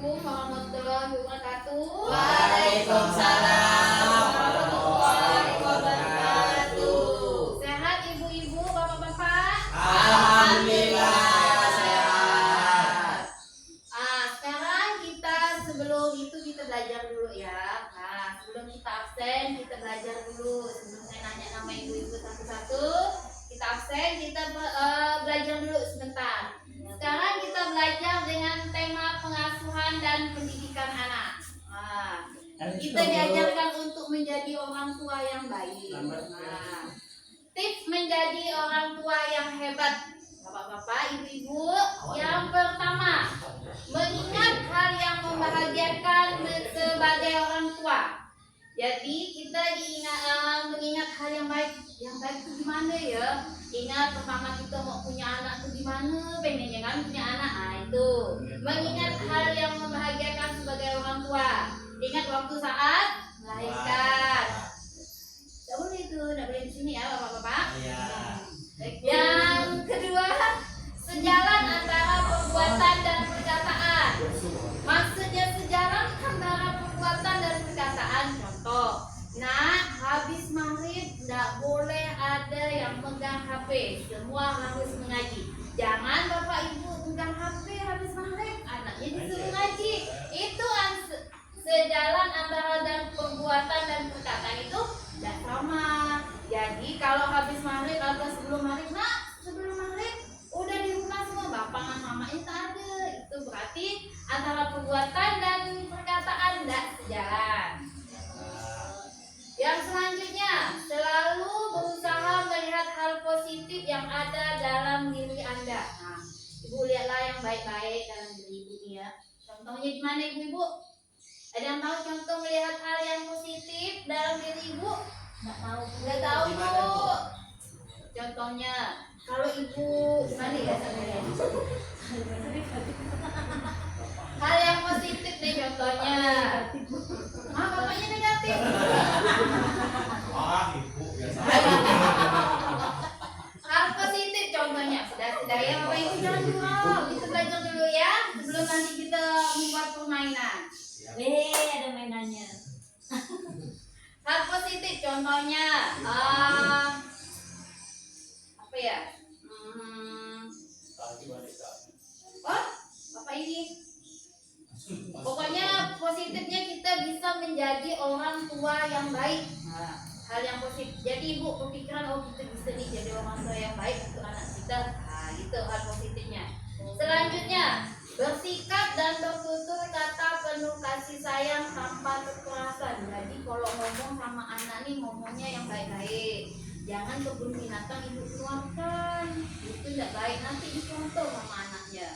Assalamualaikum warahmatullahi wabarakatuh. Waalaikumsalam warahmatullahi wabarakatuh. Sehat ibu-ibu, bapak-bapak? Alhamdulillah sehat. Sekarang sebelum itu kita belajar dulu ya. Sebelum kita absen kita belajar dulu. Sebelum saya nanya nama ibu-ibu satu-satu, kita absen, kita belajar dulu sebentar. Sekarang kita belajar dengan tema pengasuhan dan pendidikan anak. Kita diajarkan untuk menjadi orang tua yang baik. Tips menjadi orang tua yang hebat, bapak-bapak, ibu-ibu. Yang pertama, mengingat hal yang membahagiakan sebagai orang tua. Jadi kita mengingat hal yang baik. Yang baik itu gimana ya? Ingat pertama kita mau punya anak itu gimana? Pengennya kan punya anak. Itu mengingat hal yang membahagiakan sebagai orang tua. Ingat waktu saat melahirkan. Tidak boleh itu, tidak boleh di sini ya bapak-bapak. Yang kedua, sejalan antara perbuatan dan perkataan. Maksudnya sejalan antara perbuatan dan perkataan. Contoh, habis maghrib tidak boleh ada yang megang HP. Semua harus mengaji. Jangan bapak ibu pegang HP habis maghrib, anaknya disuruh ngaji. Itu sejalan antara dan perbuatan dan perkataan itu tidak sama. Jadi kalau habis maghrib atau sebelum maghrib, sebelum maghrib udah di rumah semua, bapak dan mamanya tak ada. Itu berarti antara perbuatan dan perkataan tidak sejalan. Yang selanjutnya, selalu berusaha melihat hal positif yang ada dalam diri Anda. Ibu lihatlah yang baik-baik dalam diri ibu ini ya. Contohnya gimana ibu-ibu? Ada yang tahu contoh melihat hal yang positif dalam diri ibu? Nggak tahu bu. Contohnya, kalau ibu gimana ya? Hal yang positif nih contohnya. Bapaknya negatif. Ibu biasa. Hal positif contohnya. Sudah ya bapak ibu jangan dulu. Kita belajar dulu ya. Sebelum nanti kita membuat permainan. Ada mainannya. Hal positif contohnya apa ya? Bapak ini. Pokoknya positifnya kita bisa menjadi orang tua yang baik. Hal yang positif. Jadi ibu berpikiran kita bisa nih jadi orang tua yang baik untuk anak kita. Itu hal positifnya. Selanjutnya, bersikap dan bertutur kata penuh kasih sayang tanpa kekerasan. Jadi kalau ngomong sama anak nih ngomongnya yang baik-baik. Jangan kebun binatang ibu keluarkan. Itu tidak baik, nanti dicontoh sama anaknya.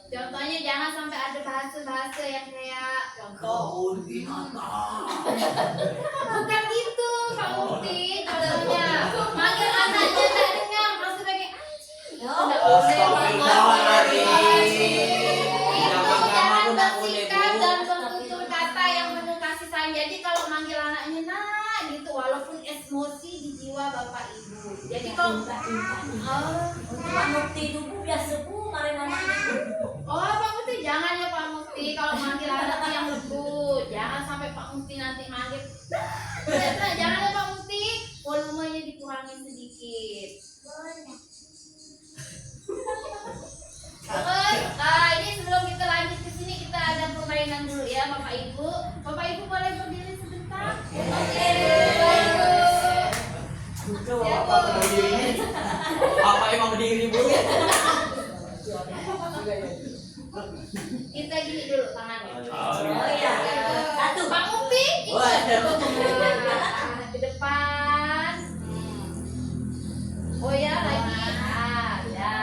Contohnya jangan sampai ada bahasa-bahasa yang kayak contoh. Kebun binatang. Bukan gitu, Pak Mufti. Contohnya manggil anaknya tidak dengar, maksudnya kayak jangan bersikap dan bertutur kata yang penuh kasih sayang. Jadi kalau manggil anaknya gitu, walaupun emosi di jiwa bapak ibu. Jadi kalau Pak Mufti itu biasa bu, kemarin anaknya. Pak Mufti jangan ya Pak Mufti kalau manggil anaknya yang lembut. Jangan sampai Pak Mufti nanti manggil. Jangan ya Pak Mufti, volumenya dikurangin sedikit. Terus, ini sebelum kita lanjut ke sini kita ada permainan dulu ya Bapak Ibu. Bapak Ibu boleh berdiri sebentar? Oke. Apa emang berdiri bu? Kita gini dulu tangannya. Oh iya. Satu. Pak Mufti, ke depan. Oh ya lagi. Ya.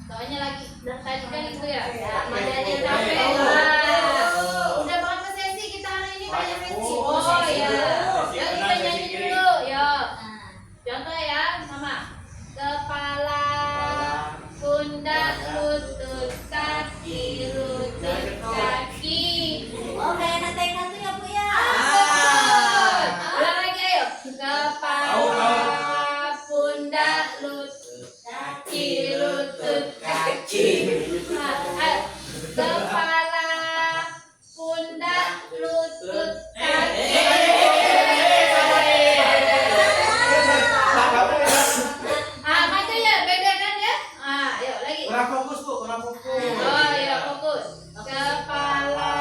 Soalnya lagi dan tadi kan itu ya. Madanya capek. Udah berapa sesi kita hari ini banyak sesi. Oh ya. Ya kita nyanyi dulu. Ya. Contoh ya sama. Kepala, pundak, lutut, kaki, lutut, kaki. Oh kayak nanti ya bu ya. Ulang lagi ayo. Kepala, pundak, lutut, kaki, lutut, kaki. Kepala, Oh iya, fokus. Kepala,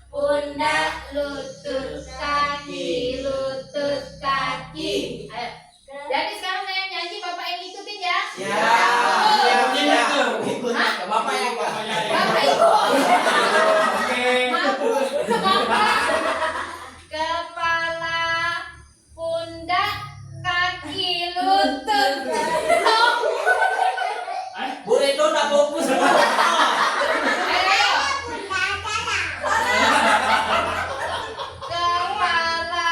pundak, lutut, kaki, lutut, kaki. Ayo. Jadi sekarang saya nyanyi, Bapak yang ikutin ya. Ya. Ikut. Bapak yang Bapak ikut. Bapak. Kepala, pundak, kaki, lutut. Bu Retno udah fokus. Ayo. Kepala,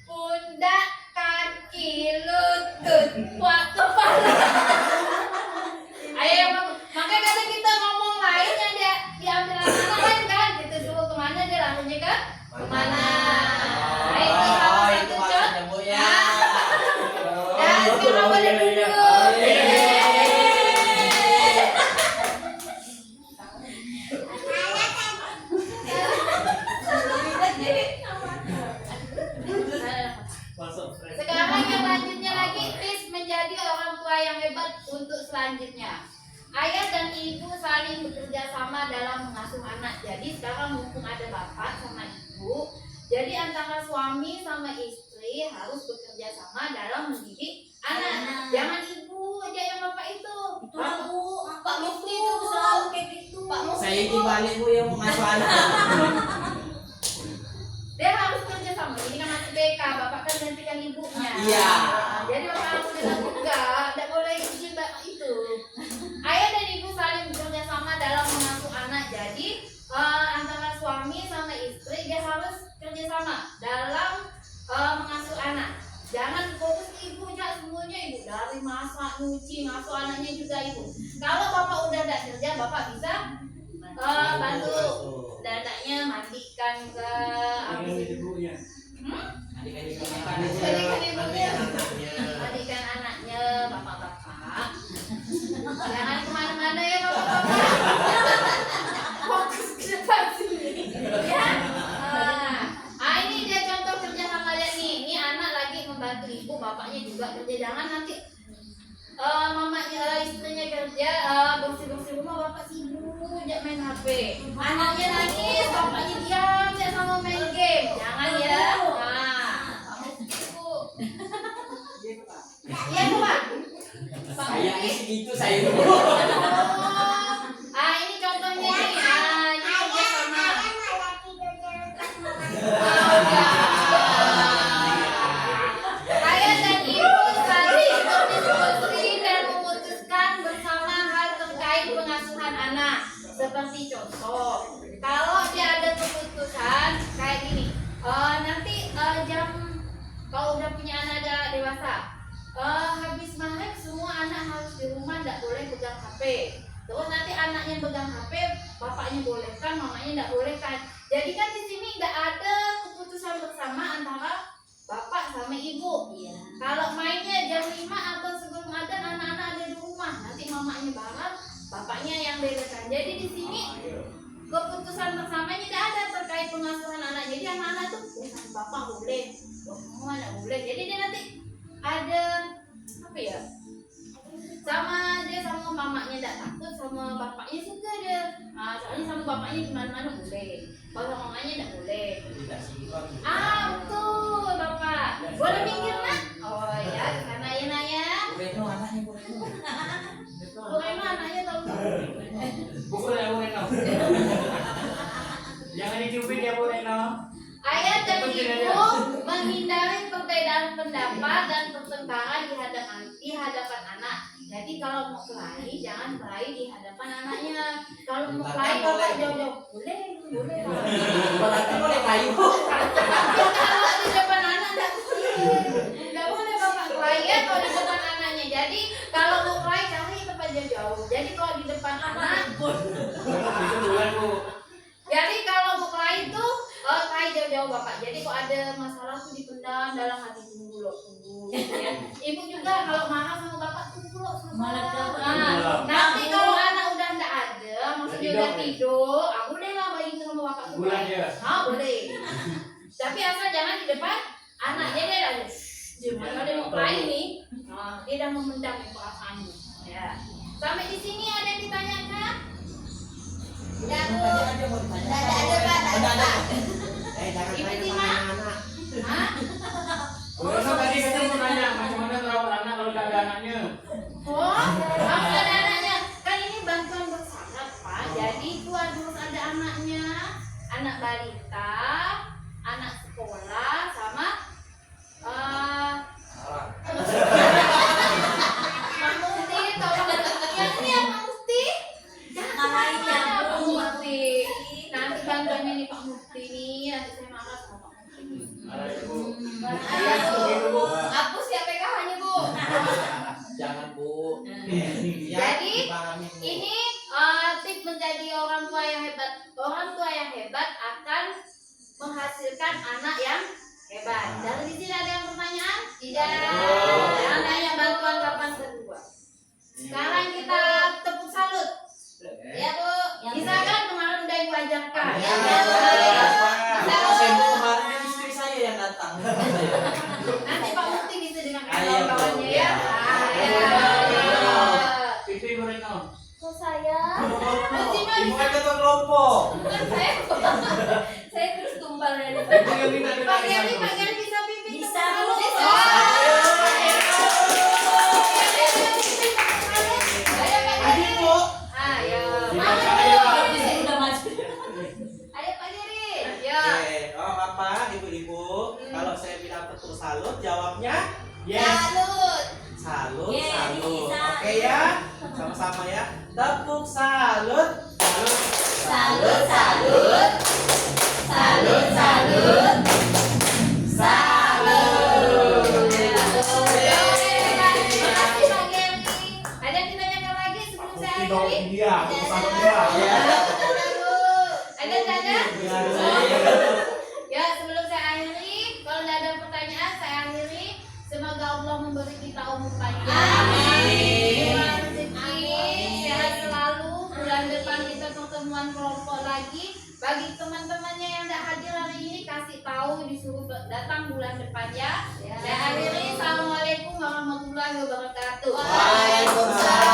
pundak, kaki, lutut. Wah, kepala. Ayo, makanya kadang kita ngomong lain yang dia diambil anak-anak lain kan. Gitu dulu kemana dia langsungnya ke kemana. Ayo, itu salah satu contoh. Bu ya. Ya, sekarang boleh duduk. Sekarang yang lanjutnya lagi, please menjadi orang tua yang hebat untuk selanjutnya. Ayah dan ibu saling bekerja sama dalam mengasuh anak. Jadi sekarang mumpung ada bapak sama ibu, jadi antara suami sama istri harus bekerja sama dalam mendidik anak. Jangan ibu aja yang bapak itu. Itu lah Bu, Pak Mufti Mufti itu selalu kayak gitu. Pak Mufti Saya di balik Bu yang mengasuh anak. dia harus kerja sama. Ini kan masih BK, bapak kan gantikan ibunya. Iya. Jadi bapak harus bilang enggak, tidak boleh juga itu. Ayah dan ibu saling bekerja sama dalam mengasuh anak. Jadi antara suami sama istri dia harus kerja sama dalam mengasuh anak. Jangan fokus ibu aja semuanya ibu, dari masak, nyuci, ngasuh anaknya juga ibu. Kalau bapak udah tidak kerja, bapak bisa bantu anaknya mandikan ke mandikan anaknya bapak-bapak. Jangan kemana-mana ya bapak-bapak. Fokus ke depan sini. Ya. Ini dia contoh kerja sama dia nih. Ini anak lagi membantu ibu, bapaknya juga kerja. Jangan nanti mamanya istrinya kerja bersih-bersih rumah, bapak sibuk aja main HP. Anaknya nangis, bapaknya diam aja sama main game. Jangan ya. Nah, kamu ibu. Iya tuh Pak. Pak Saya Mufti. segitu saya. Ini contohnya nih. Ini kerja sama. Ayah dan ibu saling berdiskusi dan memutuskan bersama hal terkait pengasuhan anak. Seperti contoh, kalau dia ada keputusan kayak gini, nanti kalau udah punya anak ada dewasa, habis maghrib semua anak harus di rumah, tidak boleh pegang HP. Terus nanti anaknya pegang HP, bapaknya bolehkan, mamanya tidak bolehkan. Jadi kan di sini tidak ada keputusan bersama antara bapak sama ibu. Iya. Kalau mainnya jam 5 atau sebelum adzan anak-anak ada di rumah, nanti mamanya barat, bapaknya yang bedakan. Jadi di sini keputusan bersamanya tidak ada terkait pengasuhan anak. Jadi anak-anak tuh bapak boleh, semua anak boleh. Jadi dia nanti ada apa ya? Sama dia sama mamanya tidak takut, sama bapaknya suka dia. Soalnya sama bapaknya di mana-mana boleh, kalau sama mamanya tidak boleh. Betul bapak. Boleh minggir nak? Oh ya, karena ya naya. Bu Retno anaknya Bu Retno. Bu Reno anaknya tahu. Pukul ya Bu Retno. Jangan dicubit ya Bu Retno. Ayah dan ibu menghindari perbedaan pendapat dan pertengkaran di hadapan anak. Jadi kalau mau kelahi jangan kelahi di hadapan anaknya. Kalau mau kelahi bapak jauh-jauh boleh. Berarti boleh kayu. Kalau di depan anak nggak boleh bapak kelahi ya kalau di depan anaknya. Jadi kalau mau kelahi cari tempat jauh-jauh. Jadi kalau di depan anak, Itu bulan Bu. jadi kalau mau kelahi tuh kelahi jauh-jauh bapak. Jadi kok ada masalah tuh dipendam dalam hati tunggu loh, tunggu. Ya. Ibu juga kalau marah sama bapak tunggu loh. Malah Nanti kalau anak udah nggak ada, maksudnya udah tidur, boleh lah bayi itu sama bapak tuh. Bulan ya. Boleh. Tapi asal jangan di depan anaknya dia ada. Kalau dia mau kelahi nih, dia udah memendam perasaannya. Ya. Sampai di sini ada yang ditanyakan? Tidak Bu. Aja mau ditanya. Ada Pak, ada Pak. Jangan Ibu main Tina. sama anak. Hah? Bu Retno tadi katanya mau nanya, macam mana merawat anak kalau nggak ada anaknya? Oh, harus ada anaknya. Kan ini bantuan bersama Pak. Jadi itu harus ada anaknya, anak balita, anak sekolah, sama Pak Mufti. Tolong yang ini ya Pak Mufti. Jangan Marahin ya, Pak Bu. Mufti. Nanti bantuannya nih Pak Mufti nih. Nanti saya marah sama Pak Mufti. Ada ya Bu. Iya, Bu. Hapus ya PKH-nya Bu. Jangan Bu. Jadi, dipahami, Bu. Ini tips menjadi orang tua yang hebat. Orang tua yang hebat akan menghasilkan anak yang hebat. Dari di sini ada yang pertanyaan? Tidak. Anaknya bantuan kapan kedua? Sekarang kita tepuk salut. Ya Bu. Bisa kan kemarin udah Ibu ajarkan. Ya, Ya. Kalau saya Bu, kemarin kan istri saya yang datang. Nanti Pak Mufti bisa dengan Ayo, Bu. kawan-kawannya ya. Ya. Ya. Pipi Bu Retno. Kok saya? Ibu kan ketua kelompok. Bukan saya terus tumbal ya. Pipi yang minta dia Pak nanya, Geri, Bu. Pak Geri bisa pimpin. Bisa, tepuk Bu. salut. Bisa. Ayo Pak Ayo Geri. Bu. Ayo. Bisa, Maju. ayo. Di sini udah maju. Ayo Pak Geri. Ya. Oke, oh Bapak, Ibu-ibu, kalau saya bilang tepuk salut, jawabnya Yes. Salut. salut, Yes, salut. bisa. Oke ya, sama-sama ya. Tepuk salut. Salut, salut. Salut, salut. Salut. Ya, oke, Pak. Terima kasih Pak Geri. Ada yang ditanyakan lagi sebelum saya akhiri? Dia, sama dia. Ya. Ada ada? Ya. Ya, sebelum saya akhiri, kalau tidak ada pertanyaan, saya akhiri. Semoga Allah memberi kita umur panjang. Amin. Murah rezeki, sehat selalu. Bulan depan kita pertemuan kelompok lagi. Bagi teman-temannya yang tidak hadir hari ini, kasih tahu disuruh datang bulan depan ya. Saya akhiri. Assalamualaikum warahmatullahi wabarakatuh. Waalaikumsalam.